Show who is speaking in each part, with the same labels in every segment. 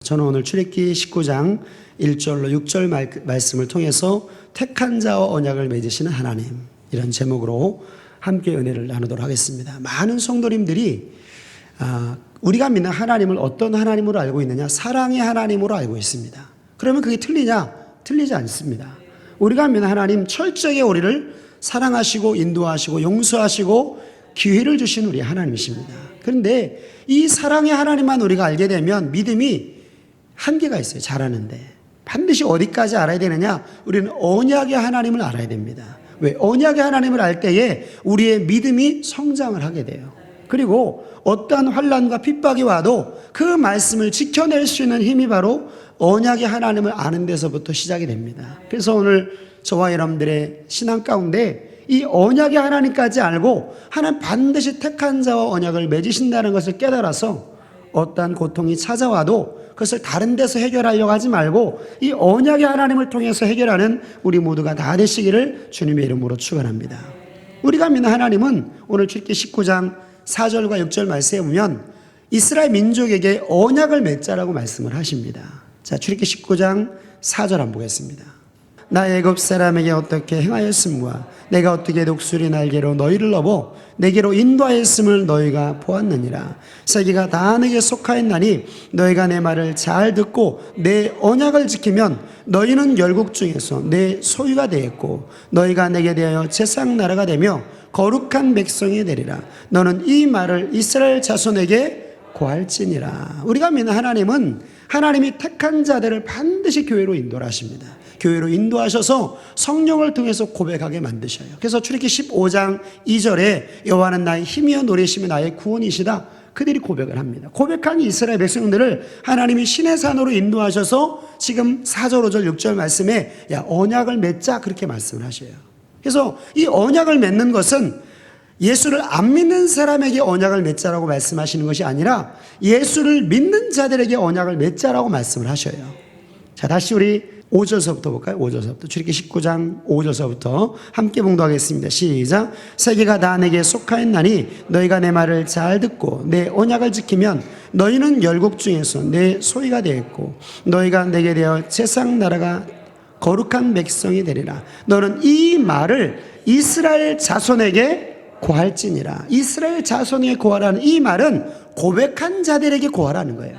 Speaker 1: 저는 오늘 출애굽기 19장 1절로 6절 말씀을 통해서 택한 자와 언약을 맺으시는 하나님, 이런 제목으로 함께 은혜를 나누도록 하겠습니다. 많은 성도님들이 우리가 믿는 하나님을 어떤 하나님으로 알고 있느냐? 사랑의 하나님으로 알고 있습니다. 그러면 그게 틀리냐? 틀리지 않습니다. 우리가 믿는 하나님, 철저하게 우리를 사랑하시고 인도하시고 용서하시고 기회를 주신 우리 하나님이십니다. 그런데 이 사랑의 하나님만 우리가 알게 되면 믿음이 한계가 있어요. 잘하는데 반드시 어디까지 알아야 되느냐? 우리는 언약의 하나님을 알아야 됩니다. 왜? 언약의 하나님을 알 때에 우리의 믿음이 성장을 하게 돼요. 그리고 어떠한 환난과 핍박이 와도 그 말씀을 지켜낼 수 있는 힘이 바로 언약의 하나님을 아는 데서부터 시작이 됩니다. 그래서 오늘 저와 여러분들의 신앙 가운데 이 언약의 하나님까지 알고 하나님 반드시 택한 자와 언약을 맺으신다는 것을 깨달아서 어떠한 고통이 찾아와도 그것을 다른 데서 해결하려고 하지 말고 이 언약의 하나님을 통해서 해결하는 우리 모두가 다 되시기를 주님의 이름으로 축원합니다. 우리가 믿는 하나님은 오늘 출애굽기 19장 4절과 6절 말씀에 보면 이스라엘 민족에게 언약을 맺자라고 말씀을 하십니다. 자, 출애굽기 19장 4절 한번 보겠습니다. 나 애굽 사람에게 어떻게 행하였음과 내가 어떻게 독수리 날개로 너희를 넘어 내게로 인도하였음을 너희가 보았느니라. 세계가 다 내게 속하였나니 너희가 내 말을 잘 듣고 내 언약을 지키면 너희는 열국 중에서 내 소유가 되었고 너희가 내게 대하여 제사장 나라가 되며 거룩한 백성이 되리라. 너는 이 말을 이스라엘 자손에게 고할지니라. 우리가 믿는 하나님은 하나님이 택한 자들을 반드시 교회로 인도를 하십니다. 교회로 인도하셔서 성령을 통해서 고백하게 만드셔요. 그래서 출애굽기 15장 2절에 여호와는 나의 힘이여 노래시며 나의 구원이시다. 그들이 고백을 합니다. 고백한 이스라엘 백성들을 하나님이 신의 산으로 인도하셔서 지금 4절, 5절, 6절 말씀에 야 언약을 맺자 그렇게 말씀을 하셔요. 그래서 이 언약을 맺는 것은 예수를 안 믿는 사람에게 언약을 맺자라고 말씀하시는 것이 아니라 예수를 믿는 자들에게 언약을 맺자라고 말씀을 하셔요. 자, 다시 우리 5절서부터 볼까요? 5절서부터 출애굽기 19장 5절서부터 함께 봉독하겠습니다. 시작. 세계가 다 내게 속하였나니 너희가 내 말을 잘 듣고 내 언약을 지키면 너희는 열국 중에서 내 소유가 되었고 너희가 내게 되어 제사장 나라가 거룩한 백성이 되리라. 너는 이 말을 이스라엘 자손에게 고할지니라. 이스라엘 자손에게 고하라는 이 말은 고백한 자들에게 고하라는 거예요.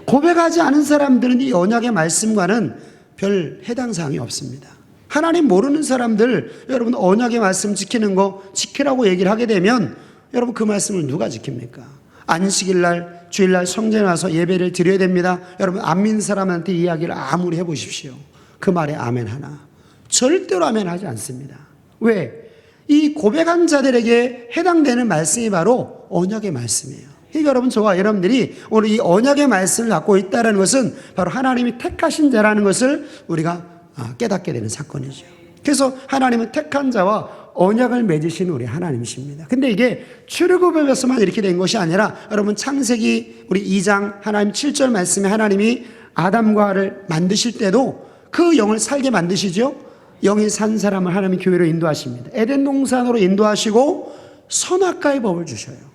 Speaker 1: 고백하지 않은 사람들은 이 언약의 말씀과는 별 해당 사항이 없습니다. 하나님 모르는 사람들, 여러분 언약의 말씀 지키는 거 지키라고 얘기를 하게 되면 여러분 그 말씀을 누가 지킵니까? 안식일날 주일날 성전에 와서 예배를 드려야 됩니다. 여러분 안 믿는 사람한테 이야기를 아무리 해보십시오. 그 말에 아멘 하나? 절대로 아멘 하지 않습니다. 왜? 이 고백한 자들에게 해당되는 말씀이 바로 언약의 말씀이에요. 그러니까 여러분, 저와 여러분들이 오늘 이 언약의 말씀을 갖고 있다는 것은 바로 하나님이 택하신 자라는 것을 우리가 깨닫게 되는 사건이죠. 그래서 하나님은 택한 자와 언약을 맺으신 우리 하나님이십니다. 근데 이게 출애굽에서만 이렇게 된 것이 아니라 여러분 창세기 우리 2장 하나님 7절 말씀에 하나님이 아담과 하와를 만드실 때도 그 영을 살게 만드시죠. 영이 산 사람을 하나님이 교회로 인도하십니다. 에덴 동산으로 인도하시고 선악과의 법을 주셔요.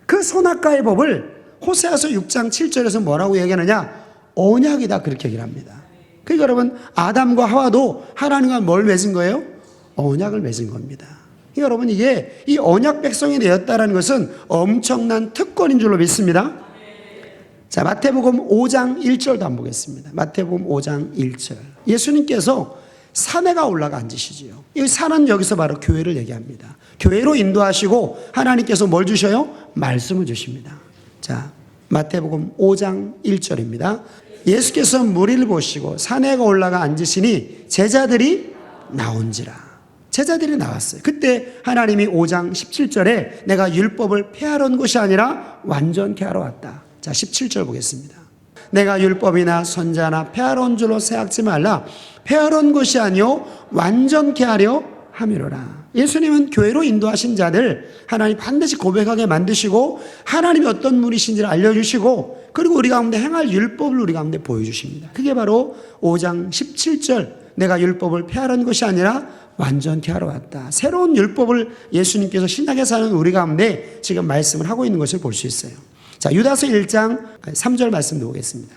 Speaker 1: 그 선악과의 법을 호세아서 6장 7절에서 뭐라고 얘기하느냐? 언약이다 그렇게 얘기를 합니다. 그러니까 여러분 아담과 하와도 하나님과 뭘 맺은 거예요? 언약을 맺은 겁니다. 그러니까 여러분 이게 이 언약 백성이 되었다는 것은 엄청난 특권인 줄로 믿습니다. 자, 마태복음 5장 1절도 한번 보겠습니다. 마태복음 5장 1절. 예수님께서 산에가 올라가 앉으시지요. 이 산은 여기서 바로 교회를 얘기합니다. 교회로 인도하시고 하나님께서 뭘 주셔요? 말씀을 주십니다. 자, 마태복음 5장 1절입니다. 예수께서 무리를 보시고 산에가 올라가 앉으시니 제자들이 나온지라. 제자들이 나왔어요. 그때 하나님이 5장 17절에 내가 율법을 폐하려는 것이 아니라 완전케 하러 왔다. 자, 17절 보겠습니다. 내가 율법이나 선자나 폐하러 온 줄로 생각지 말라. 폐하러 온 것이 아니요 완전케 하려 함이로라. 예수님은 교회로 인도하신 자들 하나님 반드시 고백하게 만드시고 하나님이 어떤 분이신지를 알려주시고 그리고 우리 가운데 행할 율법을 우리 가운데 보여주십니다. 그게 바로 5장 17절 내가 율법을 폐하러 온 것이 아니라 완전케 하러 왔다. 새로운 율법을 예수님께서 신나게 사는 우리 가운데 지금 말씀을 하고 있는 것을 볼 수 있어요. 자, 유다서 1장 3절 말씀 보겠습니다.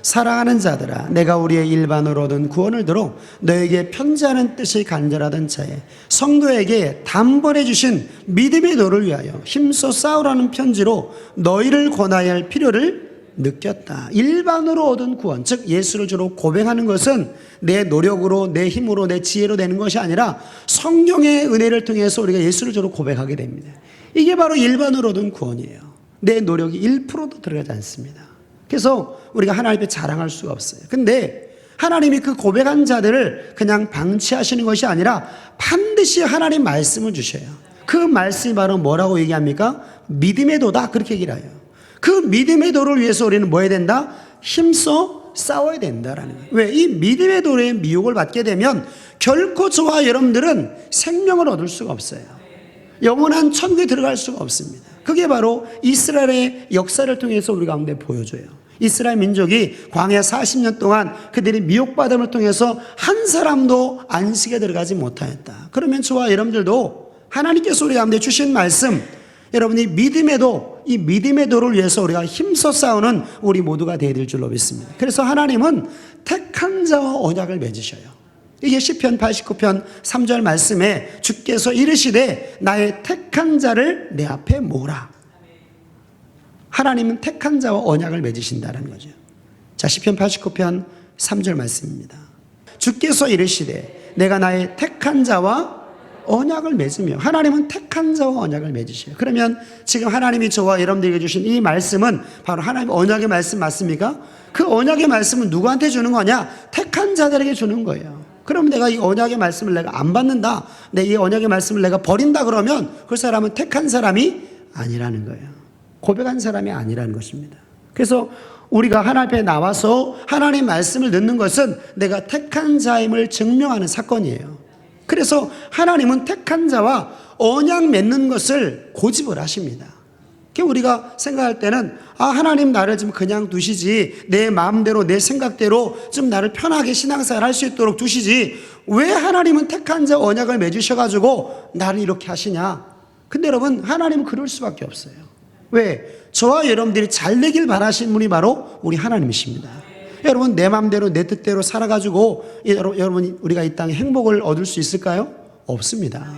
Speaker 1: 사랑하는 자들아, 내가 우리의 일반으로 얻은 구원을 들어 너에게 편지하는 뜻이 간절하던 차에 성도에게 단번에 주신 믿음의 도를 위하여 힘써 싸우라는 편지로 너희를 권하여야 할 필요를 느꼈다. 일반으로 얻은 구원, 즉 예수를 주로 고백하는 것은 내 노력으로, 내 힘으로, 내 지혜로 되는 것이 아니라 성령의 은혜를 통해서 우리가 예수를 주로 고백하게 됩니다. 이게 바로 일반으로 얻은 구원이에요. 내 노력이 1%도 들어가지 않습니다. 그래서 우리가 하나님 앞에 자랑할 수가 없어요. 근데 하나님이 그 고백한 자들을 그냥 방치하시는 것이 아니라 반드시 하나님 말씀을 주셔요. 그 말씀이 바로 뭐라고 얘기합니까? 믿음의 도다, 그렇게 얘기를 해요. 그 믿음의 도를 위해서 우리는 뭐 해야 된다? 힘써 싸워야 된다라는 거예요. 왜? 이 믿음의 도의 미혹을 받게 되면 결코 저와 여러분들은 생명을 얻을 수가 없어요. 영원한 천국에 들어갈 수가 없습니다. 그게 바로 이스라엘의 역사를 통해서 우리 가운데 보여줘요. 이스라엘 민족이 광야 40년 동안 그들이 미혹받음을 통해서 한 사람도 안식에 들어가지 못하였다. 그러면 저와 여러분들도 하나님께서 우리 가운데 주신 말씀, 여러분이 이 믿음의 도를 위해서 우리가 힘써 싸우는 우리 모두가 되어야 될 줄로 믿습니다. 그래서 하나님은 택한 자와 언약을 맺으셔요. 이게 시편 89편 3절 말씀에 주께서 이르시되 나의 택한 자를 내 앞에 모으라. 하나님은 택한 자와 언약을 맺으신다는 거죠. 자, 시편 89편 3절 말씀입니다. 주께서 이르시되 내가 나의 택한 자와 언약을 맺으며, 하나님은 택한 자와 언약을 맺으셔요. 그러면 지금 하나님이 저와 여러분들에게 주신 이 말씀은 바로 하나님의 언약의 말씀 맞습니까? 그 언약의 말씀은 누구한테 주는 거냐? 택한 자들에게 주는 거예요. 그럼 내가 이 언약의 말씀을 내가 안 받는다, 이 언약의 말씀을 내가 버린다 그러면 그 사람은 택한 사람이 아니라는 거예요. 고백한 사람이 아니라는 것입니다. 그래서 우리가 하나님 앞에 나와서 하나님의 말씀을 듣는 것은 내가 택한 자임을 증명하는 사건이에요. 그래서 하나님은 택한 자와 언약 맺는 것을 고집을 하십니다. 우리가 생각할 때는 하나님 나를 좀 그냥 두시지, 내 마음대로 내 생각대로 좀 나를 편하게 신앙생활 할 수 있도록 두시지, 왜 하나님은 택한 자 언약을 맺으셔가지고 나를 이렇게 하시냐. 근데 여러분, 하나님은 그럴 수밖에 없어요. 왜? 저와 여러분들이 잘 되길 바라시는 분이 바로 우리 하나님이십니다. 여러분, 내 마음대로 내 뜻대로 살아가지고 여러분, 우리가 이 땅에 행복을 얻을 수 있을까요? 없습니다.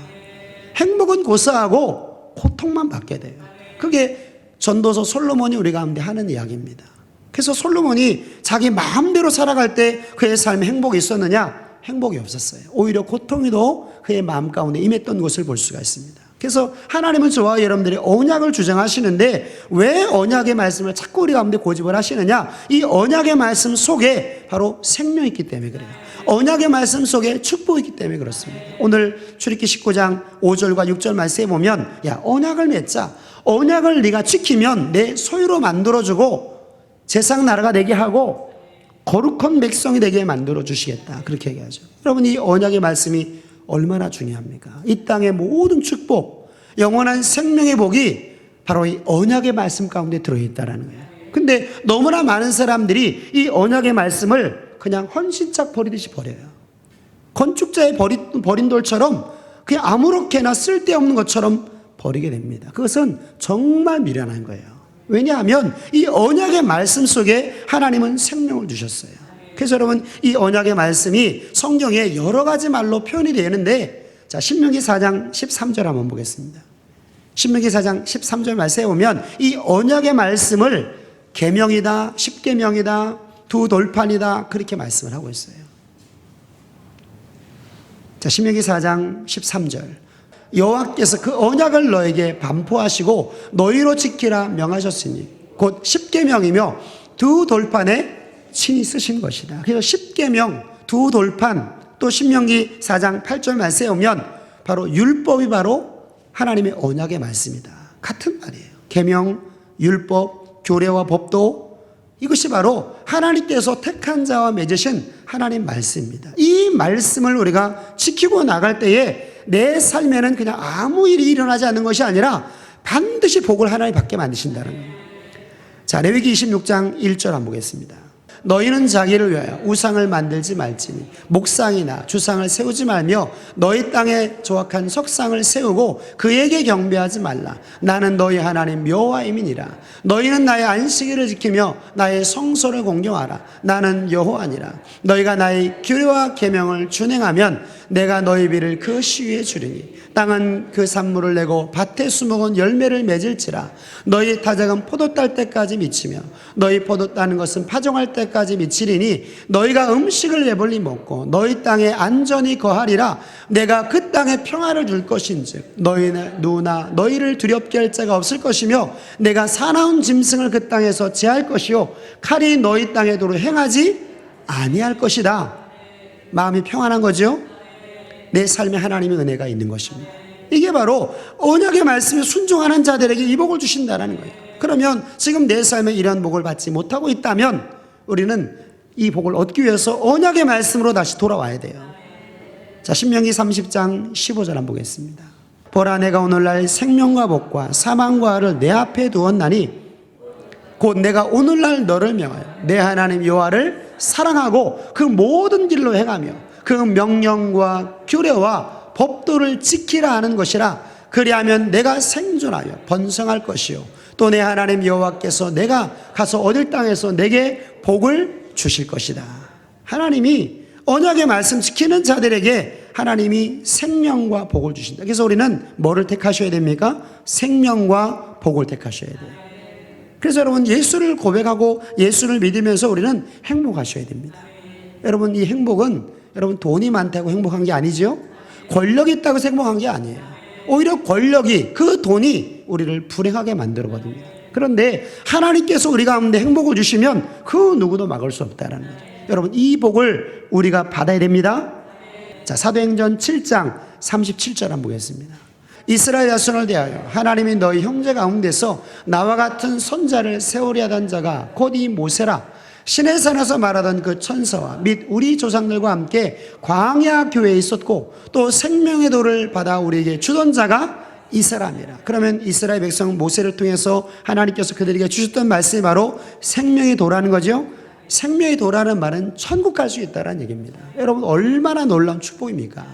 Speaker 1: 행복은 고사하고 고통만 받게 돼요. 그게 전도서 솔로몬이 우리 가운데 하는 이야기입니다. 그래서 솔로몬이 자기 마음대로 살아갈 때 그의 삶에 행복이 있었느냐? 행복이 없었어요. 오히려 고통이 더 그의 마음 가운데 임했던 것을 볼 수가 있습니다. 그래서 하나님은 저와 여러분들이 언약을 주장하시는데 왜 언약의 말씀을 자꾸 우리 가운데 고집을 하시느냐? 이 언약의 말씀 속에 바로 생명이 있기 때문에 그래요. 언약의 말씀 속에 축복이 있기 때문에 그렇습니다. 오늘 출애굽기 19장 5절과 6절 말씀에 보면, 야, 언약을 맺자. 언약을 네가 지키면 내 소유로 만들어주고 세상 나라가 되게 하고 거룩한 백성이 되게 만들어 주시겠다, 그렇게 얘기하죠. 여러분, 이 언약의 말씀이 얼마나 중요합니까? 이 땅의 모든 축복, 영원한 생명의 복이 바로 이 언약의 말씀 가운데 들어있다는 거예요. 근데 너무나 많은 사람들이 이 언약의 말씀을 그냥 헌신짝 버리듯이 버려요. 건축자의 버린 돌처럼 그냥 아무렇게나 쓸데없는 것처럼 버리게 됩니다. 그것은 정말 미련한 거예요. 왜냐하면 이 언약의 말씀 속에 하나님은 생명을 주셨어요. 그래서 여러분, 이 언약의 말씀이 성경에 여러 가지 말로 표현이 되는데, 자, 신명기 4장 13절 한번 보겠습니다. 신명기 4장 13절 말씀에 보면 이 언약의 말씀을 계명이다, 십계명이다, 두 돌판이다, 그렇게 말씀을 하고 있어요. 자, 신명기 4장 13절. 여호와께서 그 언약을 너에게 반포하시고 너희로 지키라 명하셨으니 곧 십계명이며 두 돌판에 친히 쓰신 것이다. 그래서 십계명, 두 돌판, 또 신명기 4장 8절 말씀에 오면 바로 율법이 바로 하나님의 언약의 말씀이다. 같은 말이에요. 계명, 율법, 교례와 법도, 이것이 바로 하나님께서 택한 자와 맺으신 하나님 말씀입니다. 이 말씀을 우리가 지키고 나갈 때에 내 삶에는 그냥 아무 일이 일어나지 않는 것이 아니라 반드시 복을 하나님 받게 만드신다는 거예요. 자, 레위기 26장 1절 한번 보겠습니다. 너희는 자기를 위하여 우상을 만들지 말지니 목상이나 주상을 세우지 말며 너희 땅에 조악한 석상을 세우고 그에게 경배하지 말라. 나는 너희 하나님 여호와임이니라. 너희는 나의 안식일을 지키며 나의 성소를 공경하라. 나는 여호와니라. 너희가 나의 규례와 계명을 준행하면 내가 너희 비를 그 시위에 주리니 땅은 그 산물을 내고 밭의 수목은 열매를 맺을지라. 너희 타작은 포도 딸 때까지 미치며 너희 포도 따는 것은 파종할 때까지 미치리니 너희가 음식을 배불리 먹고 너희 땅에 안전히 거하리라. 내가 그 땅에 평화를 줄 것인즉 누나 너희를 두렵게 할 자가 없을 것이며 내가 사나운 짐승을 그 땅에서 제할 것이요 칼이 너희 땅에 도로 행하지 아니할 것이다. 마음이 평안한 거죠. 내 삶에 하나님의 은혜가 있는 것입니다. 이게 바로 언약의 말씀에 순종하는 자들에게 이 복을 주신다는 거예요. 그러면 지금 내 삶에 이런 복을 받지 못하고 있다면 우리는 이 복을 얻기 위해서 언약의 말씀으로 다시 돌아와야 돼요. 자, 신명기 30장 15절 한번 보겠습니다. 보라, 내가 오늘날 생명과 복과 사망과 를 내 앞에 두었나니 곧 내가 오늘날 너를 명하여 내 하나님 여호와를 사랑하고 그 모든 길로 행하며 그 명령과 규례와 법도를 지키라 하는 것이라. 그리하면 내가 생존하여 번성할 것이요 또 내 하나님 여호와께서 내가 가서 얻을 땅에서 내게 복을 주실 것이다. 하나님이 언약의 말씀 지키는 자들에게 하나님이 생명과 복을 주신다. 그래서 우리는 뭐를 택하셔야 됩니까? 생명과 복을 택하셔야 돼요. 그래서 여러분, 예수를 고백하고 예수를 믿으면서 우리는 행복하셔야 됩니다. 여러분, 이 행복은 여러분 돈이 많다고 행복한 게 아니죠. 권력이 있다고 해서 행복한 게 아니에요. 오히려 권력이, 그 돈이 우리를 불행하게 만들어버립니다. 그런데 하나님께서 우리 가운데 행복을 주시면 그 누구도 막을 수 없다는 거죠. 여러분, 이 복을 우리가 받아야 됩니다. 자, 사도행전 7장 37절 한번 보겠습니다. 이스라엘 자손을 대하여 하나님이 너희 형제 가운데서 나와 같은 선자를 세우려 하던 자가 곧 이 모세라. 시내산에서 말하던 그 천사와 및 우리 조상들과 함께 광야 교회에 있었고 또 생명의 도를 받아 우리에게 주던 자가 이 사람이라. 그러면 이스라엘 백성 모세를 통해서 하나님께서 그들에게 주셨던 말씀이 바로 생명의 도라는 거죠. 생명의 도라는 말은 천국 갈 수 있다는 얘기입니다. 여러분, 얼마나 놀라운 축복입니까?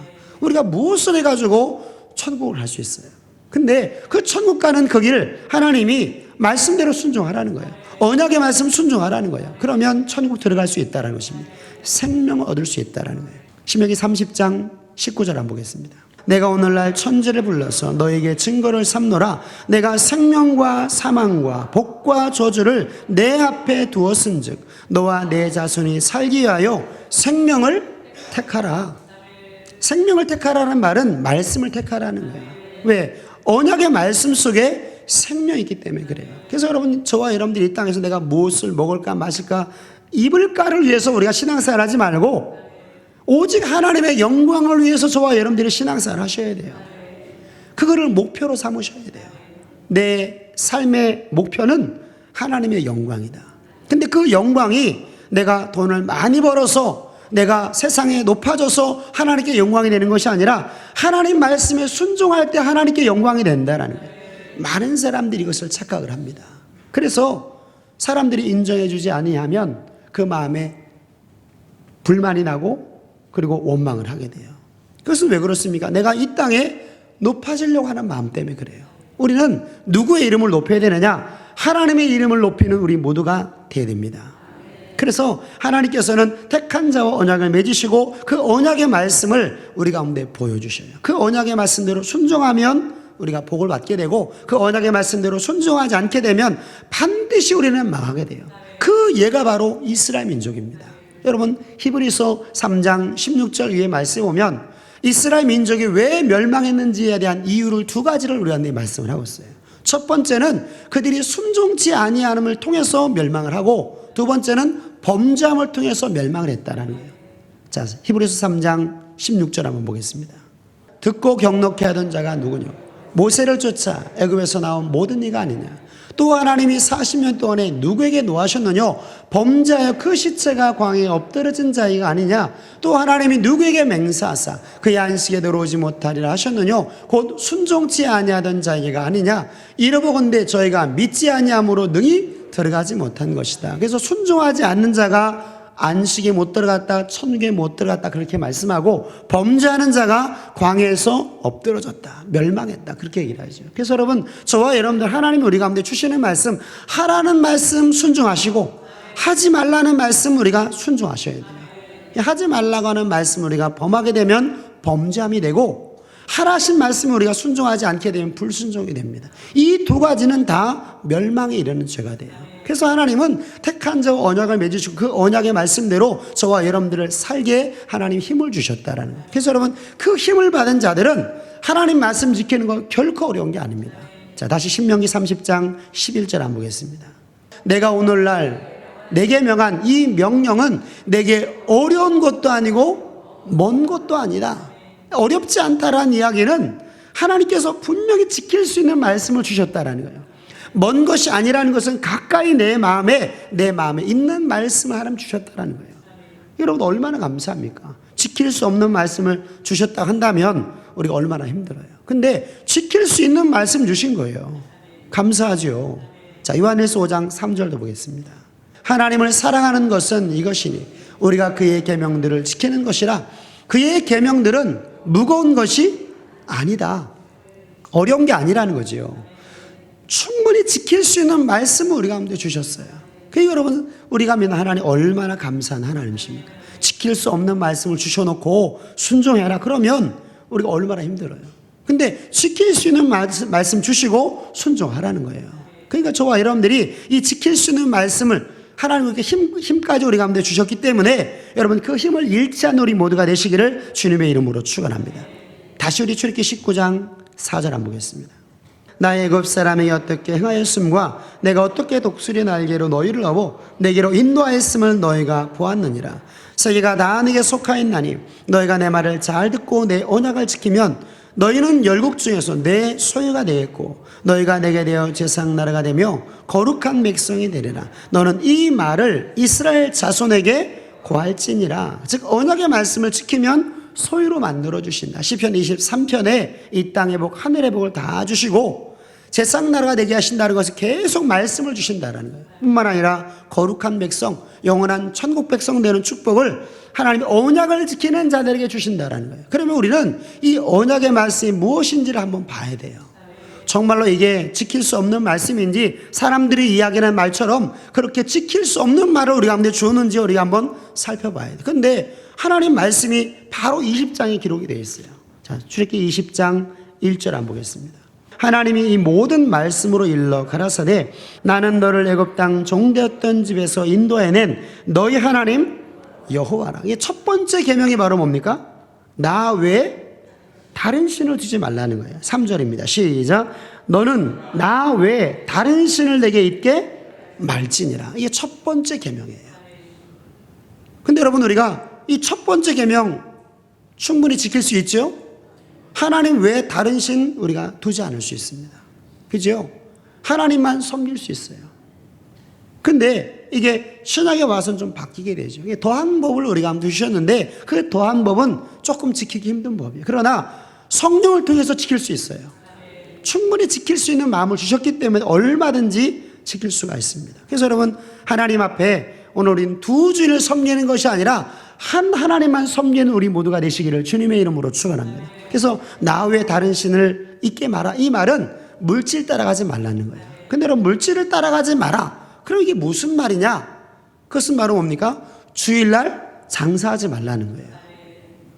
Speaker 1: 우리가 무엇을 해가지고 천국을 갈 수 있어요. 근데 그 천국 가는 그 길 하나님이 말씀대로 순종하라는 거예요. 언약의 말씀 순종하라는 거예요. 그러면 천국 들어갈 수 있다는 것입니다. 생명을 얻을 수 있다는 거예요. 신명기 30장 19절 한번 보겠습니다. 내가 오늘날 천지를 불러서 너에게 증거를 삼노라. 내가 생명과 사망과 복과 저주를 내 앞에 두었은즉 너와 내 자손이 살기 위하여 생명을 택하라. 생명을 택하라는 말은 말씀을 택하라는 거예요. 왜? 언약의 말씀 속에 생명이 있기 때문에 그래요. 그래서 여러분, 저와 여러분들이 이 땅에서 내가 무엇을 먹을까 마실까 입을까를 위해서 우리가 신앙생활 하지 말고 오직 하나님의 영광을 위해서 저와 여러분들이 신앙생활 하셔야 돼요. 그거를 목표로 삼으셔야 돼요. 내 삶의 목표는 하나님의 영광이다. 근데 그 영광이 내가 돈을 많이 벌어서 내가 세상에 높아져서 하나님께 영광이 되는 것이 아니라 하나님 말씀에 순종할 때 하나님께 영광이 된다는 거예요. 많은 사람들이 이것을 착각을 합니다. 그래서 사람들이 인정해 주지 아니하면 그 마음에 불만이 나고 그리고 원망을 하게 돼요. 그것은 왜 그렇습니까? 내가 이 땅에 높아지려고 하는 마음 때문에 그래요. 우리는 누구의 이름을 높여야 되느냐? 하나님의 이름을 높이는 우리 모두가 되어야 됩니다. 그래서 하나님께서는 택한 자와 언약을 맺으시고 그 언약의 말씀을 우리 가운데 보여주셔요. 그 언약의 말씀대로 순종하면 우리가 복을 받게 되고 그 언약의 말씀대로 순종하지 않게 되면 반드시 우리는 망하게 돼요. 그 예가 바로 이스라엘 민족입니다. 여러분, 히브리서 3장 16절 위에 말씀에 보면 이스라엘 민족이 왜 멸망했는지에 대한 이유를 두 가지를 우리한테 말씀을 하고 있어요. 첫 번째는 그들이 순종치 아니함을 통해서 멸망을 하고 두 번째는 범죄함을 통해서 멸망을 했다라는 거예요. 자, 히브리서 3장 16절 한번 보겠습니다. 듣고 경록해 하던 자가 누구냐? 모세를 쫓아 애굽에서 나온 모든 이가 아니냐? 또 하나님이 40년 동안에 누구에게 노하셨느냐? 범죄하여 그 시체가 광야에 엎드러진 자이가 아니냐? 또 하나님이 누구에게 맹세하사 그의 안식에 들어오지 못하리라 하셨느냐? 곧 순종치 아니하던 자에게가 아니냐? 이러보건대 저희가 믿지 아니함으로 능히 들어가지 못한 것이다. 그래서 순종하지 않는 자가 안식에 못 들어갔다, 천국에 못 들어갔다 그렇게 말씀하고, 범죄하는 자가 광야에서 엎드러졌다, 멸망했다 그렇게 얘기를 하죠. 그래서 여러분, 저와 여러분들 하나님이 우리 가운데 주시는 말씀, 하라는 말씀 순종하시고 하지 말라는 말씀 우리가 순종하셔야 돼요. 하지 말라고 하는 말씀 우리가 범하게 되면 범죄함이 되고, 하라신 말씀을 우리가 순종하지 않게 되면 불순종이 됩니다. 이 두 가지는 다 멸망에 이르는 죄가 돼요. 그래서 하나님은 택한 자와 언약을 맺으시고 그 언약의 말씀대로 저와 여러분들을 살게 하나님 힘을 주셨다라는 거예요. 그래서 여러분, 그 힘을 받은 자들은 하나님 말씀 지키는 거 결코 어려운 게 아닙니다. 자, 다시 신명기 30장 11절 한번 보겠습니다. 내가 오늘날 내게 명한 이 명령은 내게 어려운 것도 아니고 먼 것도 아니다. 어렵지 않다라는 이야기는 하나님께서 분명히 지킬 수 있는 말씀을 주셨다라는 거예요. 먼 것이 아니라는 것은 가까이 내 마음에 있는 말씀을 하나님 주셨다라는 거예요. 여러분, 얼마나 감사합니까? 지킬 수 없는 말씀을 주셨다 한다면 우리가 얼마나 힘들어요. 근데 지킬 수 있는 말씀 주신 거예요. 감사하죠. 자, 요한일서 5장 3절도 보겠습니다. 하나님을 사랑하는 것은 이것이니 우리가 그의 계명들을 지키는 것이라. 그의 계명들은 무거운 것이 아니다. 어려운 게 아니라는 거지요. 충분히 지킬 수 있는 말씀을 우리 가운데 주셨어요. 그러니까 여러분, 우리가 믿는 하나님 얼마나 감사한 하나님이십니까? 지킬 수 없는 말씀을 주셔놓고 순종해라 그러면 우리가 얼마나 힘들어요. 근데 지킬 수 있는 말씀 주시고 순종하라는 거예요. 그러니까 저와 여러분들이 이 지킬 수 있는 말씀을 하나님께 힘까지 우리 가운데 주셨기 때문에 여러분, 그 힘을 잃지 않는 우리 모두가 되시기를 주님의 이름으로 축원합니다. 다시 우리 출애굽기 19장 4절 한번 보겠습니다. 나의 애굽 사람에게 어떻게 행하였음과 내가 어떻게 독수리 날개로 너희를 업어 내게로 인도하였음을 너희가 보았느니라. 세계가 다 내게 속하였나니 너희가 내 말을 잘 듣고 내 언약을 지키면 너희는 열국 중에서 내 소유가 되겠고 너희가 내게 되어 제사장 나라가 되며 거룩한 백성이 되리라. 너는 이 말을 이스라엘 자손에게 고할지니라. 즉, 언약의 말씀을 지키면 소유로 만들어 주신다. 시편 23편에 이 땅의 복, 하늘의 복을 다 주시고 제사장 나라가 되게 하신다는 것을 계속 말씀을 주신다는 거예요. 뿐만 아니라 거룩한 백성, 영원한 천국 백성 되는 축복을 하나님의 언약을 지키는 자들에게 주신다는 거예요. 그러면 우리는 이 언약의 말씀이 무엇인지를 한번 봐야 돼요. 정말로 이게 지킬 수 없는 말씀인지 사람들이 이야기하는 말처럼 그렇게 지킬 수 없는 말을 우리가 가운데 주었는지 우리가 한번 살펴봐야 돼요. 그런데 하나님 말씀이 바로 20장에 기록이 되어 있어요. 자, 출애굽기 20장 1절 한번 보겠습니다. 하나님이 이 모든 말씀으로 일러 가라사대 나는 너를 애굽 땅 종되었던 집에서 인도해낸 너희 하나님 여호와라. 이게 첫 번째 계명이 바로 뭡니까? 나 외에 다른 신을 두지 말라는 거예요. 3절입니다. 시작. 너는 나 외에 다른 신을 내게 있게 말지니라. 이게 첫 번째 계명이에요. 근데 여러분, 우리가 이 첫 번째 계명 충분히 지킬 수 있죠? 하나님 외에 다른 신 우리가 두지 않을 수 있습니다. 그죠? 하나님만 섬길 수 있어요. 근데 이게 신약에 와서는 좀 바뀌게 되죠. 이게 더한 법을 우리가 한번 주셨는데 그 더한 법은 조금 지키기 힘든 법이에요. 그러나 성령을 통해서 지킬 수 있어요. 충분히 지킬 수 있는 마음을 주셨기 때문에 얼마든지 지킬 수가 있습니다. 그래서 여러분, 하나님 앞에 오늘 우리는 두 주인을 섬기는 것이 아니라 한 하나님만 섬기는 우리 모두가 되시기를 주님의 이름으로 축원합니다. 그래서 나 외에 다른 신을 잊게 마라. 이 말은 물질 따라가지 말라는 거예요. 근데 여러분, 물질을 따라가지 마라. 그럼 이게 무슨 말이냐? 그것은 바로 뭡니까? 주일날 장사하지 말라는 거예요.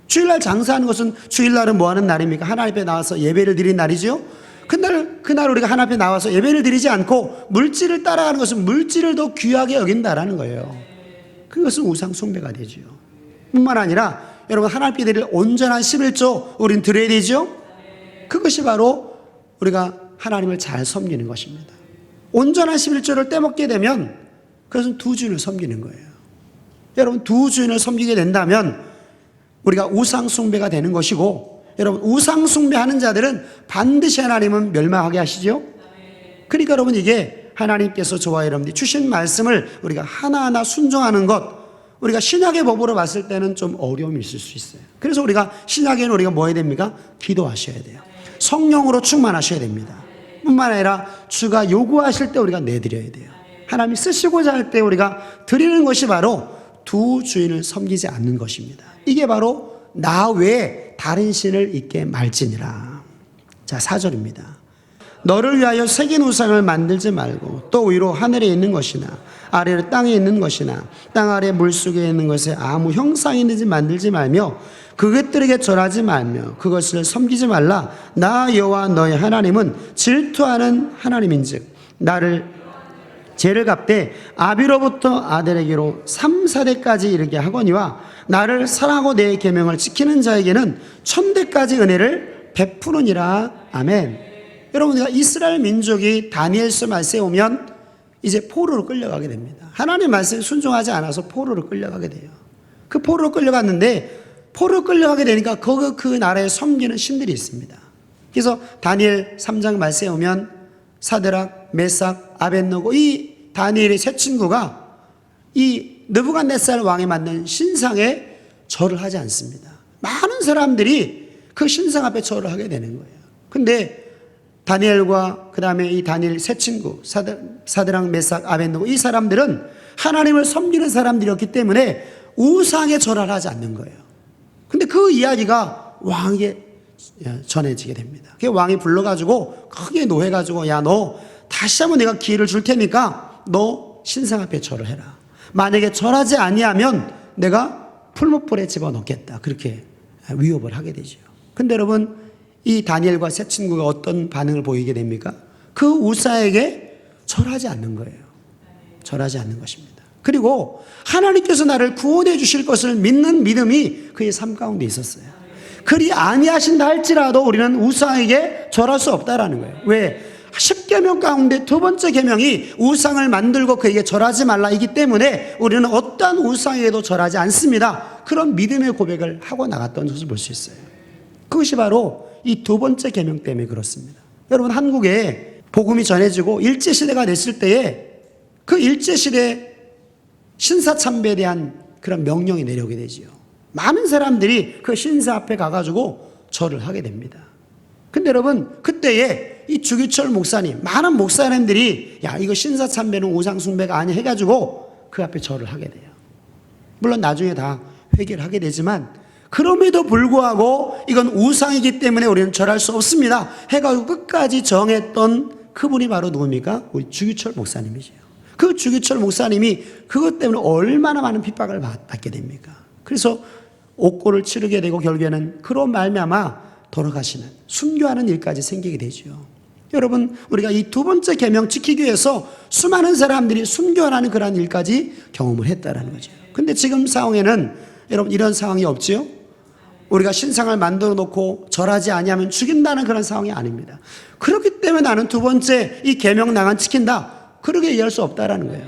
Speaker 1: 주일날 장사하는 것은, 주일날은 뭐 하는 날입니까? 하나님 앞에 나와서 예배를 드린 날이죠. 그날 우리가 하나님 앞에 나와서 예배를 드리지 않고 물질을 따라가는 것은 물질을 더 귀하게 여긴다라는 거예요. 그것은 우상 숭배가 되죠. 뿐만 아니라 여러분, 하나님 앞에 드릴 온전한 11조 우린 드려야 되죠. 그것이 바로 우리가 하나님을 잘 섬기는 것입니다. 온전한 11조를 떼먹게 되면 그것은 두 주인을 섬기는 거예요. 여러분, 두 주인을 섬기게 된다면 우리가 우상 숭배가 되는 것이고, 여러분, 우상 숭배하는 자들은 반드시 하나님은 멸망하게 하시죠. 그러니까 여러분, 이게 하나님께서 저와 여러분들이 주신 말씀을 우리가 하나하나 순종하는 것, 우리가 신약의 법으로 봤을 때는 좀 어려움이 있을 수 있어요. 그래서 우리가 신약에는 우리가 뭐 해야 됩니까? 기도하셔야 돼요. 성령으로 충만하셔야 됩니다. 뿐만 아니라 주가 요구하실 때 우리가 내드려야 돼요. 하나님이 쓰시고자 할 때 우리가 드리는 것이 바로 두 주인을 섬기지 않는 것입니다. 이게 바로 나 외에 다른 신을 있게 말지니라. 자, 4절입니다. 너를 위하여 새긴 우상을 만들지 말고 또 위로 하늘에 있는 것이나 아래로 땅에 있는 것이나 땅 아래 물속에 있는 것에 아무 형상이 있는지 만들지 말며 그것들에게 절하지 말며 그것을 섬기지 말라. 나 여호와 너의 하나님은 질투하는 하나님인즉 나를 죄를 갚되 아비로부터 아들에게로 3, 4대까지 이르게 하거니와 나를 사랑하고 내 계명을 지키는 자에게는 1000대까지 은혜를 베푸느니라. 아멘. 여러분, 우리가 이스라엘 민족이 다니엘서 말씀에 오면 이제 포로로 끌려가게 됩니다. 하나님 말씀에 순종하지 않아서 포로로 끌려가게 돼요. 그 포로로 끌려갔는데 포로로 끌려가게 되니까 그 나라에 섬기는 신들이 있습니다. 그래서 다니엘 3장 말씀에 오면 사드락, 메삭, 아벳느고 이 다니엘의 세 친구가 이 느부갓네살 왕이 만든 신상에 절을 하지 않습니다. 많은 사람들이 그 신상 앞에 절을 하게 되는 거예요. 근데 다니엘과 그 다음에 이 다니엘 세 친구 사드락, 메삭, 아벳느고 이 사람들은 하나님을 섬기는 사람들이었기 때문에 우상에 절을 하지 않는 거예요. 근데 그 이야기가 왕에게 전해지게 됩니다. 그 왕이 불러가지고 크게 노해가지고 야, 너 다시 한번 내가 기회를 줄 테니까 너 신상 앞에 절을 해라. 만약에 절하지 아니하면 내가 풀무불에 집어넣겠다. 그렇게 위협을 하게 되죠. 근데 여러분, 이 다니엘과 세 친구가 어떤 반응을 보이게 됩니까? 그 우사에게 절하지 않는 거예요. 절하지 않는 것입니다. 그리고 하나님께서 나를 구원해 주실 것을 믿는 믿음이 그의 삶 가운데 있었어요. 그리 아니하신다 할지라도 우리는 우상에게 절할 수 없다라는 거예요. 왜? 10계명 가운데 두 번째 계명이 우상을 만들고 그에게 절하지 말라이기 때문에 우리는 어떠한 우상에게도 절하지 않습니다. 그런 믿음의 고백을 하고 나갔던 것을 볼 수 있어요. 그것이 바로 이 두 번째 계명 때문에 그렇습니다. 여러분, 한국에 복음이 전해지고 일제시대가 됐을 때에 그 일제시대 신사참배에 대한 그런 명령이 내려오게 되지요. 많은 사람들이 그 신사 앞에 가가지고 절을 하게 됩니다. 근데 여러분, 그때에 이 주기철 목사님, 많은 목사님들이 야, 이거 신사참배는 우상숭배가 아니야 해가지고 그 앞에 절을 하게 돼요. 물론 나중에 다 회개를 하게 되지만 그럼에도 불구하고 이건 우상이기 때문에 우리는 절할 수 없습니다 해가지고 끝까지 정했던 그분이 바로 누굽니까? 우리 주기철 목사님이죠. 그 주기철 목사님이 그것 때문에 얼마나 많은 핍박을 받게 됩니까? 그래서 옥고를 치르게 되고 결국에는 그로 말미암아 돌아가시는, 순교하는 일까지 생기게 되죠. 여러분, 우리가 이 두 번째 계명 지키기 위해서 수많은 사람들이 순교하는 그런 일까지 경험을 했다라는 거죠. 근데 지금 상황에는 여러분 이런 상황이 없지요? 우리가 신상을 만들어 놓고 절하지 아니하면 죽인다는 그런 상황이 아닙니다. 그렇기 때문에 나는 두 번째 이 계명 나간 지킨다, 그렇게 이해할 수 없다라는 거예요.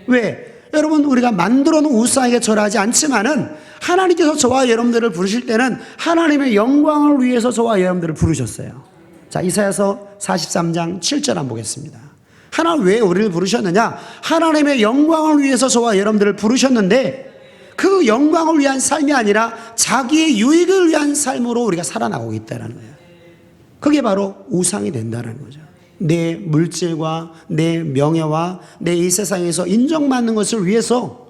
Speaker 1: 왜? 여러분, 우리가 만들어 놓은 우상에게 절하지 않지만은 하나님께서 저와 여러분들을 부르실 때는 하나님의 영광을 위해서 저와 여러분들을 부르셨어요. 자, 이사야서 43장 7절 한번 보겠습니다. 하나님 왜 우리를 부르셨느냐? 하나님의 영광을 위해서 저와 여러분들을 부르셨는데 그 영광을 위한 삶이 아니라 자기의 유익을 위한 삶으로 우리가 살아나가고 있다는 거예요. 그게 바로 우상이 된다는 거죠. 내 물질과 내 명예와 내 이 세상에서 인정받는 것을 위해서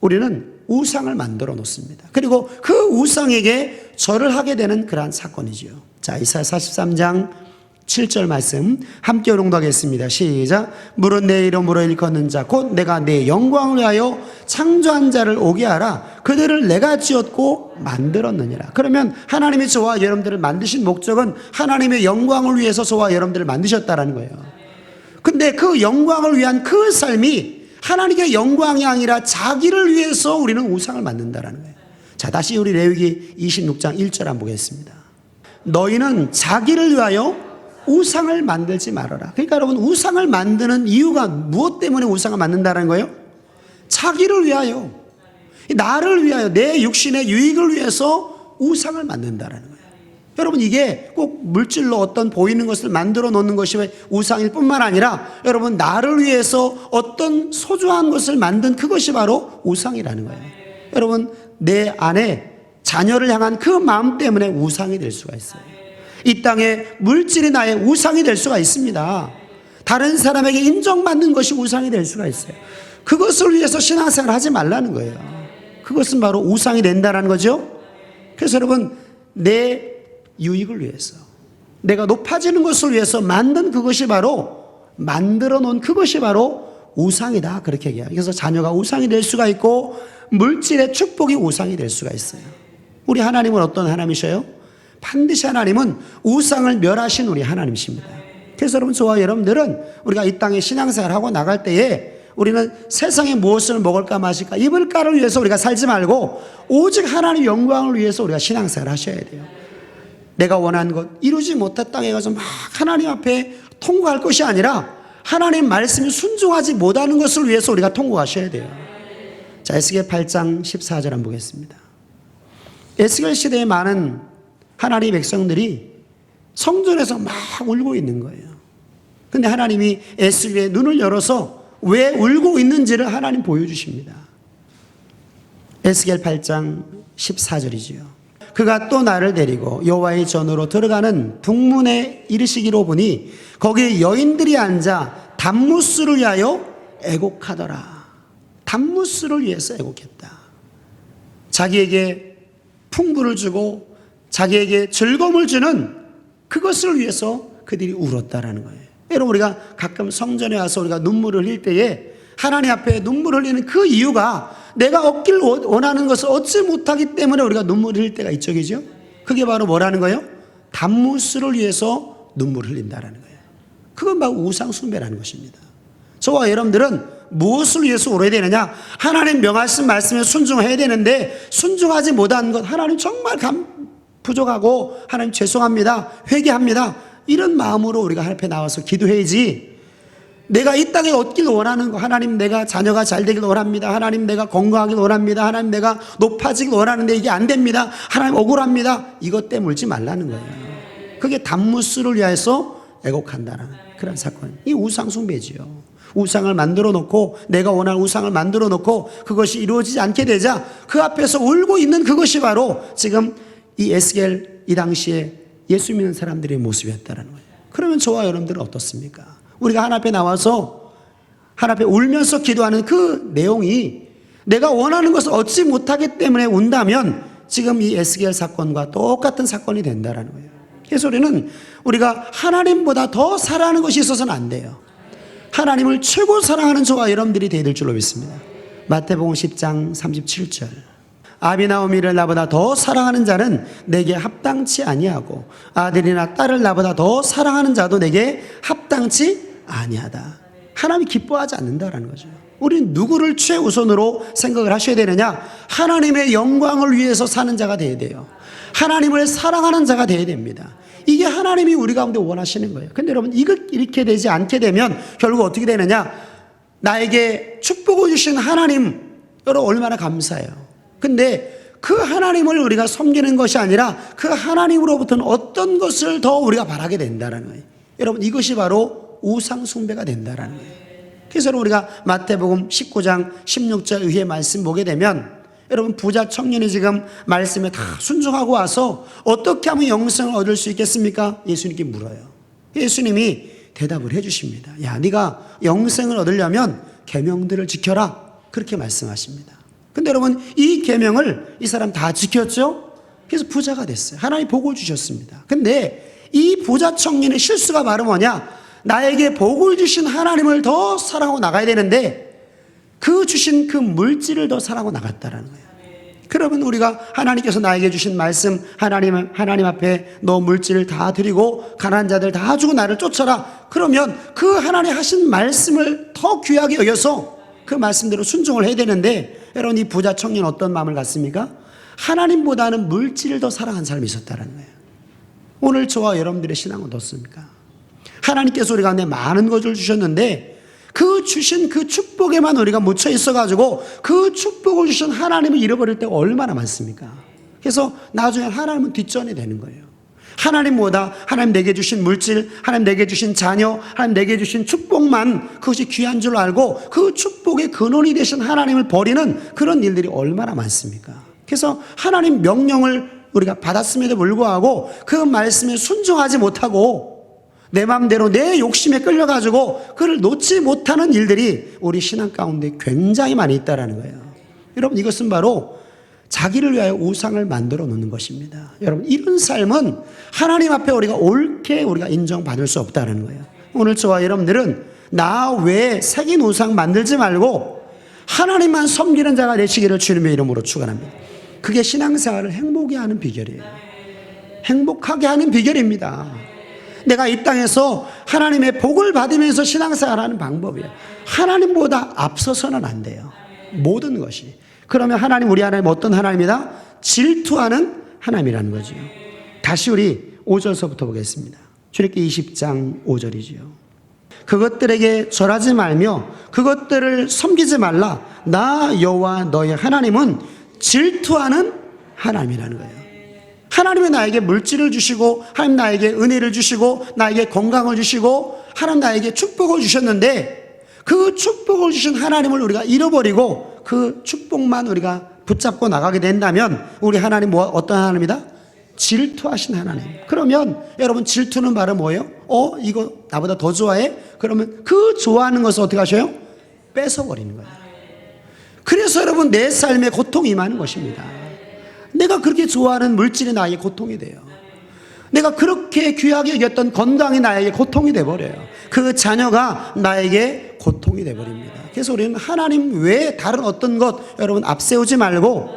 Speaker 1: 우리는 우상을 만들어 놓습니다. 그리고 그 우상에게 절을 하게 되는 그러한 사건이지요. 자, 이사야 43장 7절 말씀 함께 용독하겠습니다. 시작. 물은 내 이름으로 일컫는 자 곧 내가 내 영광을 위하여 창조한 자를 오게 하라. 그들을 내가 지었고 만들었느니라. 그러면 하나님이 저와 여러분들을 만드신 목적은 하나님의 영광을 위해서 저와 여러분들을 만드셨다라는 거예요. 근데 그 영광을 위한 그 삶이 하나님의 영광이 아니라 자기를 위해서 우리는 우상을 만든다라는 거예요. 자, 다시 우리 레위기 26장 1절 한번 보겠습니다. 너희는 자기를 위하여 우상을 만들지 말아라. 그러니까 여러분, 우상을 만드는 이유가 무엇 때문에 우상을 만든다는 거예요? 자기를 위하여, 나를 위하여, 내 육신의 유익을 위해서 우상을 만든다는 거예요. 여러분, 이게 꼭 물질로 어떤 보이는 것을 만들어 놓는 것이 우상일 뿐만 아니라 여러분, 나를 위해서 어떤 소중한 것을 만든 그것이 바로 우상이라는 거예요. 여러분, 내 안에 자녀를 향한 그 마음 때문에 우상이 될 수가 있어요. 이 땅에 물질이 나의 우상이 될 수가 있습니다. 다른 사람에게 인정받는 것이 우상이 될 수가 있어요. 그것을 위해서 신앙생활을 하지 말라는 거예요. 그것은 바로 우상이 된다는 거죠. 그래서 여러분, 내 유익을 위해서, 내가 높아지는 것을 위해서 만들어 놓은 그것이 바로 우상이다, 그렇게 얘기해요. 그래서 자녀가 우상이 될 수가 있고 물질의 축복이 우상이 될 수가 있어요. 우리 하나님은 어떤 하나님이셔요? 반드시 하나님은 우상을 멸하신 우리 하나님이십니다. 그래서 여러분, 저와 여러분들은 우리가 이 땅에 신앙생활을 하고 나갈 때에 우리는 세상에 무엇을 먹을까 마실까 입을까를 위해서 우리가 살지 말고 오직 하나님의 영광을 위해서 우리가 신앙생활을 하셔야 돼요. 내가 원하는 것 이루지 못했다고 해가지고 막 하나님 앞에 통곡할 것이 아니라 하나님 말씀에 순종하지 못하는 것을 위해서 우리가 통곡하셔야 돼요. 자, 에스겔 8장 14절 한번 보겠습니다. 에스겔 시대에 많은 하나님의 백성들이 성전에서 막 울고 있는 거예요. 근데 하나님이 에스겔의 눈을 열어서 왜 울고 있는지를 하나님 보여주십니다. 에스겔 8장 14절이지요. 그가 또 나를 데리고 여호와의 전으로 들어가는 북문에 이르시기로 보니 거기에 여인들이 앉아 단무스를 위하여 애곡하더라. 단무스를 위해서 애곡했다. 자기에게 풍부를 주고 자기에게 즐거움을 주는 그것을 위해서 그들이 울었다라는 거예요. 여러분, 우리가 가끔 성전에 와서 우리가 눈물을 흘릴 때에 하나님 앞에 눈물을 흘리는 그 이유가 내가 얻길 원하는 것을 얻지 못하기 때문에 우리가 눈물을 흘릴 때가 있죠, 그죠? 그게 바로 뭐라는 거예요? 단무스를 위해서 눈물을 흘린다라는 거예요. 그건 바로 우상 숭배라는 것입니다. 저와 여러분들은 무엇을 위해서 울어야 되느냐? 하나님 명하신 말씀에 순종해야 되는데 순종하지 못한 것, 하나님 정말 부족하고 하나님 죄송합니다, 회개합니다, 이런 마음으로 우리가 하나님 앞에 나와서 기도해야지, 내가 이 땅에 얻길 원하는 거, 하나님 내가 자녀가 잘 되길 원합니다, 하나님 내가 건강하길 원합니다, 하나님 내가 높아지길 원하는데 이게 안 됩니다, 하나님 억울합니다, 이것 때문에 울지 말라는 거예요. 그게 단무스를 위해서 애곡한다는 그런 사건. 이 우상 숭배지요. 우상을 만들어 놓고 내가 원하는 우상을 만들어 놓고 그것이 이루어지지 않게 되자 그 앞에서 울고 있는 그것이 바로 지금 이 에스겔 이 당시에 예수 믿는 사람들의 모습이었다는 거예요. 그러면 저와 여러분들은 어떻습니까? 우리가 하나님 앞에 나와서 하나님 앞에 울면서 기도하는 그 내용이 내가 원하는 것을 얻지 못하기 때문에 운다면 지금 이 에스겔 사건과 똑같은 사건이 된다는 거예요. 그래서 우리가 하나님보다 더 사랑하는 것이 있어서는 안 돼요. 하나님을 최고 사랑하는 저와 여러분들이 되어야 될 줄로 믿습니다. 마태복음 10장 37절. 아비나오미를 나보다 더 사랑하는 자는 내게 합당치 아니하고 아들이나 딸을 나보다 더 사랑하는 자도 내게 합당치 아니하다. 하나님이 기뻐하지 않는다라는 거죠. 우리는 누구를 최우선으로 생각을 하셔야 되느냐? 하나님의 영광을 위해서 사는 자가 되어야 돼요. 하나님을 사랑하는 자가 되어야 됩니다. 이게 하나님이 우리 가운데 원하시는 거예요. 근데 여러분, 이렇게 되지 않게 되면 결국 어떻게 되느냐? 나에게 축복을 주신 하나님, 여러분 얼마나 감사해요. 근데 그 하나님을 우리가 섬기는 것이 아니라 그 하나님으로부터는 어떤 것을 더 우리가 바라게 된다는 거예요. 여러분, 이것이 바로 우상 숭배가 된다는 거예요. 그래서 우리가 마태복음 19장 16절 이후의 말씀 보게 되면 여러분, 부자 청년이 지금 말씀에 다 순종하고 와서 어떻게 하면 영생을 얻을 수 있겠습니까? 예수님께 물어요. 예수님이 대답을 해주십니다. 야, 네가 영생을 얻으려면 계명들을 지켜라, 그렇게 말씀하십니다. 근데 여러분, 이 계명을 이 사람 다 지켰죠? 그래서 부자가 됐어요. 하나님 복을 주셨습니다. 근데 이 부자 청년의 실수가 바로 뭐냐? 나에게 복을 주신 하나님을 더 사랑하고 나가야 되는데 그 주신 그 물질을 더 사랑하고 나갔다라는 거예요. 그러면 우리가 하나님께서 나에게 주신 말씀, 하나님 앞에 너 물질을 다 드리고 가난한 자들 다 주고 나를 쫓아라, 그러면 그 하나님 하신 말씀을 더 귀하게 여겨서 그 말씀대로 순종을 해야 되는데, 여러분, 이 부자 청년 어떤 마음을 갖습니까? 하나님보다는 물질을 더 사랑한 사람이 있었다는 거예요. 오늘 저와 여러분들의 신앙은 어떻습니까? 하나님께서 우리 가운데 많은 것을 주셨는데 그 주신 그 축복에만 우리가 묻혀 있어가지고 그 축복을 주신 하나님을 잃어버릴 때가 얼마나 많습니까? 그래서 나중에 하나님은 뒷전이 되는 거예요. 하나님보다 하나님 내게 주신 물질, 하나님 내게 주신 자녀, 하나님 내게 주신 축복만 그것이 귀한 줄 알고 그 축복의 근원이 되신 하나님을 버리는 그런 일들이 얼마나 많습니까? 그래서 하나님 명령을 우리가 받았음에도 불구하고 그 말씀에 순종하지 못하고 내 마음대로 내 욕심에 끌려가지고 그를 놓지 못하는 일들이 우리 신앙 가운데 굉장히 많이 있다라는 거예요. 여러분, 이것은 바로 자기를 위하여 우상을 만들어 놓는 것입니다. 여러분, 이런 삶은 하나님 앞에 우리가 옳게 우리가 인정받을 수 없다는 거예요. 오늘 저와 여러분들은 나 외에 새긴 우상 만들지 말고 하나님만 섬기는 자가 되시기를 주님의 이름으로 축원합니다. 그게 신앙생활을 행복하게 하는 비결이에요. 행복하게 하는 비결입니다. 내가 이 땅에서 하나님의 복을 받으면서 신앙생활하는 방법이에요. 하나님보다 앞서서는 안 돼요. 모든 것이. 그러면 하나님, 우리 하나님 어떤 하나님이다? 질투하는 하나님이라는 거죠. 다시 우리 5절서부터 보겠습니다. 출애굽기 20장 5절이지요. 그것들에게 절하지 말며 그것들을 섬기지 말라. 나 여호와 너의 하나님은 질투하는 하나님이라는 거예요. 하나님이 나에게 물질을 주시고, 하나님 나에게 은혜를 주시고, 나에게 건강을 주시고, 하나님 나에게 축복을 주셨는데, 그 축복을 주신 하나님을 우리가 잃어버리고 그 축복만 우리가 붙잡고 나가게 된다면 우리 하나님 어떤 하나님이다? 질투하신 하나님. 그러면 여러분, 질투는 바로 뭐예요? 이거 나보다 더 좋아해? 그러면 그 좋아하는 것을 어떻게 하셔요? 뺏어버리는 거예요. 그래서 여러분, 내 삶에 고통이 임하는 것입니다. 내가 그렇게 좋아하는 물질이 나에게 고통이 돼요. 내가 그렇게 귀하게 여겼던 건강이 나에게 고통이 돼버려요. 그 자녀가 나에게 고통이 돼버립니다. 그래서 우리는 하나님 외에 다른 어떤 것 여러분 앞세우지 말고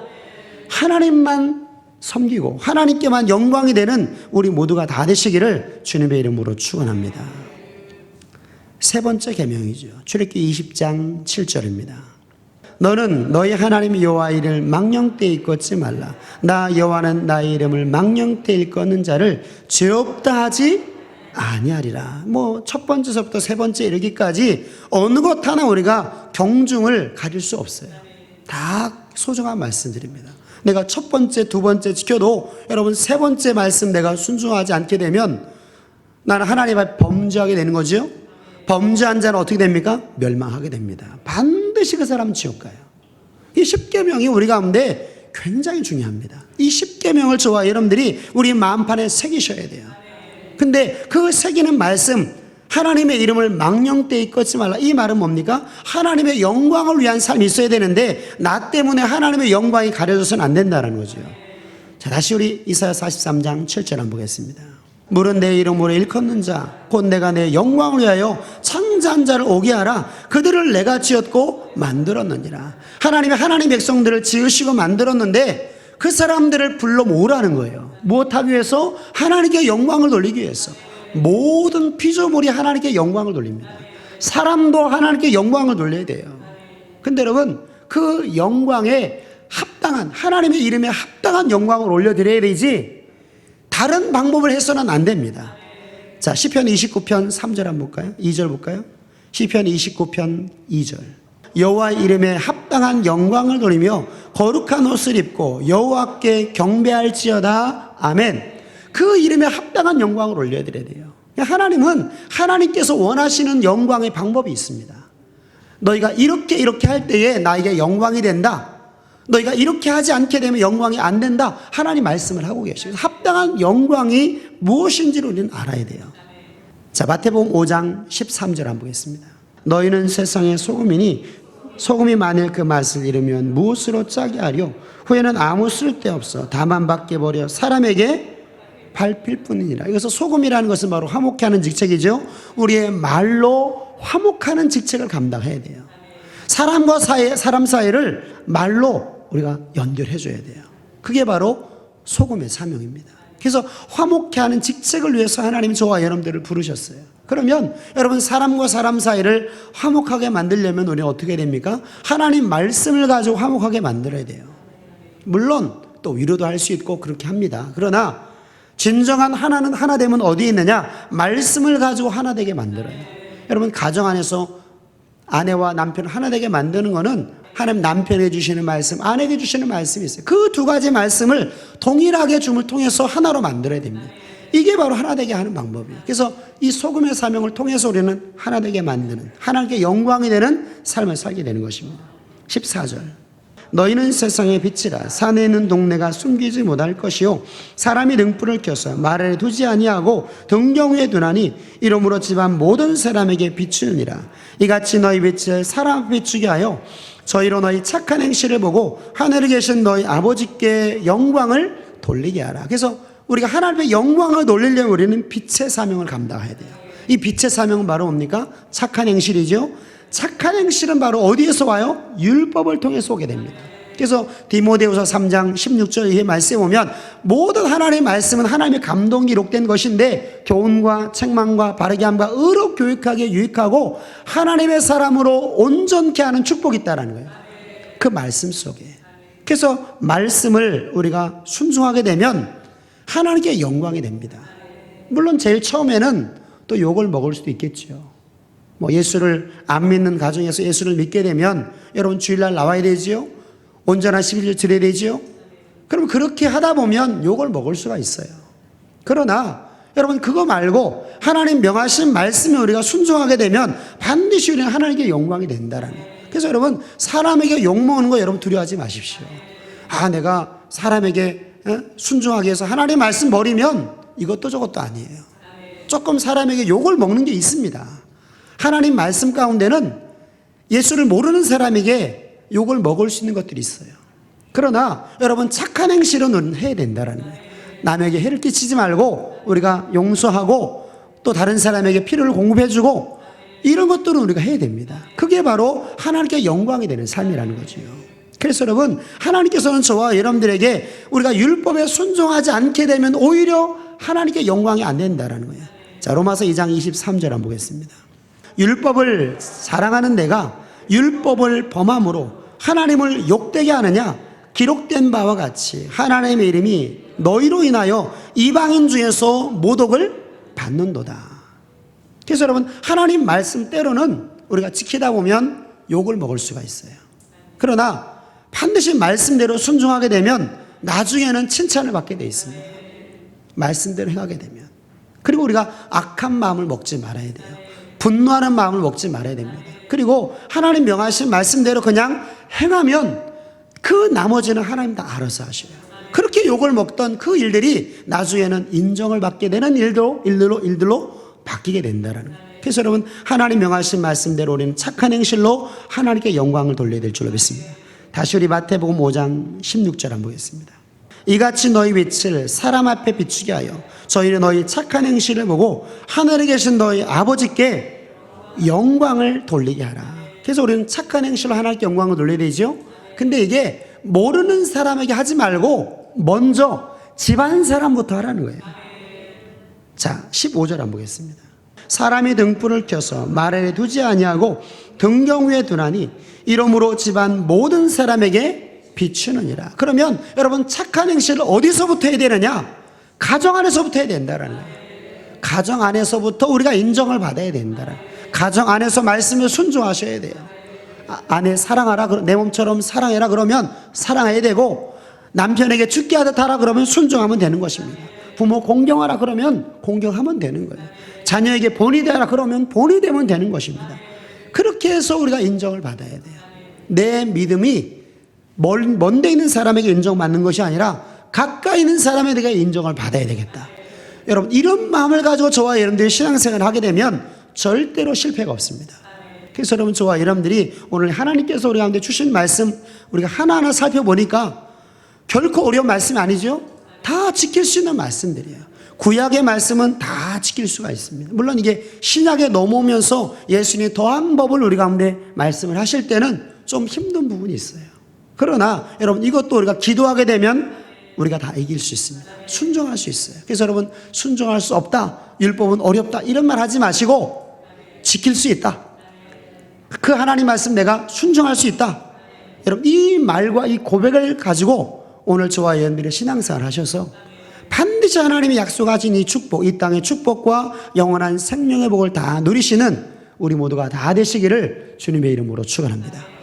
Speaker 1: 하나님만 섬기고 하나님께만 영광이 되는 우리 모두가 다 되시기를 주님의 이름으로 축원합니다. 세 번째 계명이죠. 출애굽기 20장 7절입니다. 너는 너희 하나님 여호와 이름을 망령되이 일컫지 말라. 나 여호와는 나의 이름을 망령되이 일컫는 자를 죄 없다 하지 아니하리라. 첫 번째서부터 세 번째 이르기까지 어느 것 하나 우리가 경중을 가릴 수 없어요. 다 소중한 말씀드립니다. 내가 첫 번째, 두 번째 지켜도 여러분 세 번째 말씀 내가 순종하지 않게 되면 나는 하나님 앞에 범죄하게 되는 거죠. 범죄한 자는 어떻게 됩니까? 멸망하게 됩니다. 반드시 그 사람은 지옥 가요. 이 10계명이 우리 가운데 굉장히 중요합니다. 이 10계명을 저와 여러분들이 우리 마음판에 새기셔야 돼요. 근데 그 새기는 말씀, 하나님의 이름을 망령되이 일컫지 말라. 이 말은 뭡니까? 하나님의 영광을 위한 삶이 있어야 되는데 나 때문에 하나님의 영광이 가려져서는 안 된다는 거죠. 자, 다시 우리 이사야 43장 7절 한번 보겠습니다. 물은 내 이름으로 일컫는 자 곧 내가 내 영광을 위하여 창조한 자를 오게 하라. 그들을 내가 지었고 만들었느니라. 하나님 백성들을 지으시고 만들었는데 그 사람들을 불러 모으라는 거예요. 무엇하기 위해서? 하나님께 영광을 돌리기 위해서. 모든 피조물이 하나님께 영광을 돌립니다. 사람도 하나님께 영광을 돌려야 돼요. 근데 여러분, 그 영광에 합당한, 하나님의 이름에 합당한 영광을 올려드려야 되지 다른 방법을 해서는 안 됩니다. 자, 시편 29편 3절 한번 볼까요? 2절 볼까요? 시편 29편 2절. 여호와 이름에 합당한 영광을 돌리며 거룩한 옷을 입고 여호와께 경배할지어다. 아멘. 그 이름에 합당한 영광을 올려드려야 돼요. 하나님은 하나님께서 원하시는 영광의 방법이 있습니다. 너희가 이렇게 할 때에 나에게 영광이 된다. 너희가 이렇게 하지 않게 되면 영광이 안 된다. 하나님 말씀을 하고 계시고 합당한 영광이 무엇인지를 우리는 알아야 돼요. 자, 마태복음 5장 13절 한번 보겠습니다. 너희는 세상의 소금이니 소금이 만일 그 맛을 잃으면 무엇으로 짜게 하려? 후에는 아무 쓸데없어 다만 밖에 버려 사람에게 밟힐 뿐이니라. 이것은 소금이라는 것은 바로 화목케 하는 직책이죠. 우리의 말로 화목하는 직책을 감당해야 돼요. 사람과 사람 사이를 말로 우리가 연결해 줘야 돼요. 그게 바로 소금의 사명입니다. 그래서 화목케 하는 직책을 위해서 하나님이 저와 여러분들을 부르셨어요. 그러면 여러분, 사람과 사람 사이를 화목하게 만들려면 우리는 어떻게 됩니까? 하나님 말씀을 가지고 화목하게 만들어야 돼요. 물론 또 위로도 할 수 있고 그렇게 합니다. 그러나 진정한 하나는 하나됨은 어디에 있느냐? 말씀을 가지고 하나되게 만들어요. 여러분, 가정 안에서 아내와 남편을 하나되게 만드는 것은 하나님 남편에게 주시는 말씀, 아내에게 주시는 말씀이 있어요. 그 두 가지 말씀을 동일하게 줌을 통해서 하나로 만들어야 됩니다. 이게 바로 하나되게 하는 방법이에요. 그래서 이 소금의 사명을 통해서 우리는 하나되게 만드는, 하나님께 영광이 되는 삶을 살게 되는 것입니다. 14절. 너희는 세상의 빛이라. 산에 있는 동네가 숨기지 못할 것이요 사람이 등불을 켜서 말에 두지 아니하고 등경 위에 두나니 이러므로 집안 모든 사람에게 비추느니라. 이같이 너희 빛을 사람 앞에 비추게 하여 저희로 너희 착한 행실을 보고 하늘에 계신 너희 아버지께 영광을 돌리게 하라. 그래서 우리가 하나님의 영광을 돌리려면 우리는 빛의 사명을 감당해야 돼요. 이 빛의 사명은 바로 뭡니까? 착한 행실이죠. 착한 행실은 바로 어디에서 와요? 율법을 통해서 오게 됩니다. 그래서 디모데후서 3장 16절의 말씀에 보면 모든 하나님의 말씀은 하나님의 감동 기록된 것인데 교훈과 책망과 바르게 함과 의로 교육하게 유익하고 하나님의 사람으로 온전케 하는 축복이 있다는 거예요. 그 말씀 속에. 그래서 말씀을 우리가 순종하게 되면 하나님께 영광이 됩니다. 물론 제일 처음에는 또 욕을 먹을 수도 있겠죠. 예수를 안 믿는 가정에서 예수를 믿게 되면 여러분 주일날 나와야 되지요. 온전한 11일 드려야 되지요. 그럼 그렇게 하다 보면 욕을 먹을 수가 있어요. 그러나 여러분 그거 말고 하나님 명하신 말씀에 우리가 순종하게 되면 반드시 우리는 하나님께 영광이 된다라는 거예요. 그래서 여러분 사람에게 욕먹는 거 여러분 두려워하지 마십시오. 내가 사람에게 순종하기 위해서 하나님 말씀 버리면 이것도 저것도 아니에요. 조금 사람에게 욕을 먹는 게 있습니다. 하나님 말씀 가운데는 예수를 모르는 사람에게 욕을 먹을 수 있는 것들이 있어요. 그러나 여러분 착한 행실은 해야 된다라는 거예요. 남에게 해를 끼치지 말고 우리가 용서하고 또 다른 사람에게 필요를 공급해주고 이런 것들은 우리가 해야 됩니다. 그게 바로 하나님께 영광이 되는 삶이라는 거죠. 그래서 여러분 하나님께서는 저와 여러분들에게 우리가 율법에 순종하지 않게 되면 오히려 하나님께 영광이 안 된다라는 거예요. 자, 로마서 2장 23절 한번 보겠습니다. 율법을 사랑하는 내가 율법을 범함으로 하나님을 욕되게 하느냐? 기록된 바와 같이 하나님의 이름이 너희로 인하여 이방인 중에서 모독을 받는도다. 그래서 여러분 하나님 말씀 때로는 우리가 지키다 보면 욕을 먹을 수가 있어요. 그러나 반드시 말씀대로 순종하게 되면 나중에는 칭찬을 받게 되어 있습니다. 말씀대로 행하게 되면. 그리고 우리가 악한 마음을 먹지 말아야 돼요. 분노하는 마음을 먹지 말아야 됩니다. 그리고 하나님 명하신 말씀대로 그냥 행하면 그 나머지는 하나님 다 알아서 하셔요. 그렇게 욕을 먹던 그 일들이 나중에는 인정을 받게 되는 일들로 바뀌게 된다는 거예요. 그래서 여러분 하나님 명하신 말씀대로 우리는 착한 행실로 하나님께 영광을 돌려야 될 줄로 믿습니다. 다시 우리 마태복음 5장 16절 한번 보겠습니다. 이같이 너희 빛을 사람 앞에 비추게 하여 저희는 너희 착한 행실을 보고 하늘에 계신 너희 아버지께 영광을 돌리게 하라. 그래서 우리는 착한 행실로 하나님께 영광을 돌려야 되죠. 근데 이게 모르는 사람에게 하지 말고 먼저 집안 사람부터 하라는 거예요. 자, 15절 한번 보겠습니다. 사람이 등불을 켜서 말에 두지 아니하고 등경 위에 두나니 이러므로 집안 모든 사람에게 비추느니라. 그러면 여러분 착한 행실을 어디서부터 해야 되느냐? 가정 안에서부터 해야 된다라는 거예요. 가정 안에서부터 우리가 인정을 받아야 된다라는 거예요. 가정 안에서 말씀을 순종하셔야 돼요. 아내 사랑하라, 내 몸처럼 사랑해라 그러면 사랑해야 되고, 남편에게 죽게 하듯 하라 그러면 순종하면 되는 것입니다. 부모 공경하라 그러면 공경하면 되는 거예요. 자녀에게 본이 되라 그러면 본이 되면 되는 것입니다. 그렇게 해서 우리가 인정을 받아야 돼요. 내 믿음이 먼데 있는 사람에게 인정받는 것이 아니라 가까이 있는 사람에게 인정을 받아야 되겠다. 여러분 이런 마음을 가지고 저와 여러분들이 신앙생활을 하게 되면 절대로 실패가 없습니다. 그래서 여러분 저와 여러분들이 오늘 하나님께서 우리 가운데 주신 말씀 우리가 하나하나 살펴보니까 결코 어려운 말씀이 아니죠. 다 지킬 수 있는 말씀들이에요. 구약의 말씀은 다 지킬 수가 있습니다. 물론 이게 신약에 넘어오면서 예수님이 더한 법을 우리 가운데 말씀을 하실 때는 좀 힘든 부분이 있어요. 그러나 여러분 이것도 우리가 기도하게 되면 우리가 다 이길 수 있습니다. 순종할 수 있어요. 그래서 여러분 순종할 수 없다, 율법은 어렵다 이런 말 하지 마시고 지킬 수 있다, 그 하나님 말씀 내가 순종할 수 있다, 여러분 이 말과 이 고백을 가지고 오늘 저와 여러분들의 신앙생활을 하셔서 반드시 하나님이 약속하신 이 축복, 이 땅의 축복과 영원한 생명의 복을 다 누리시는 우리 모두가 다 되시기를 주님의 이름으로 축원합니다.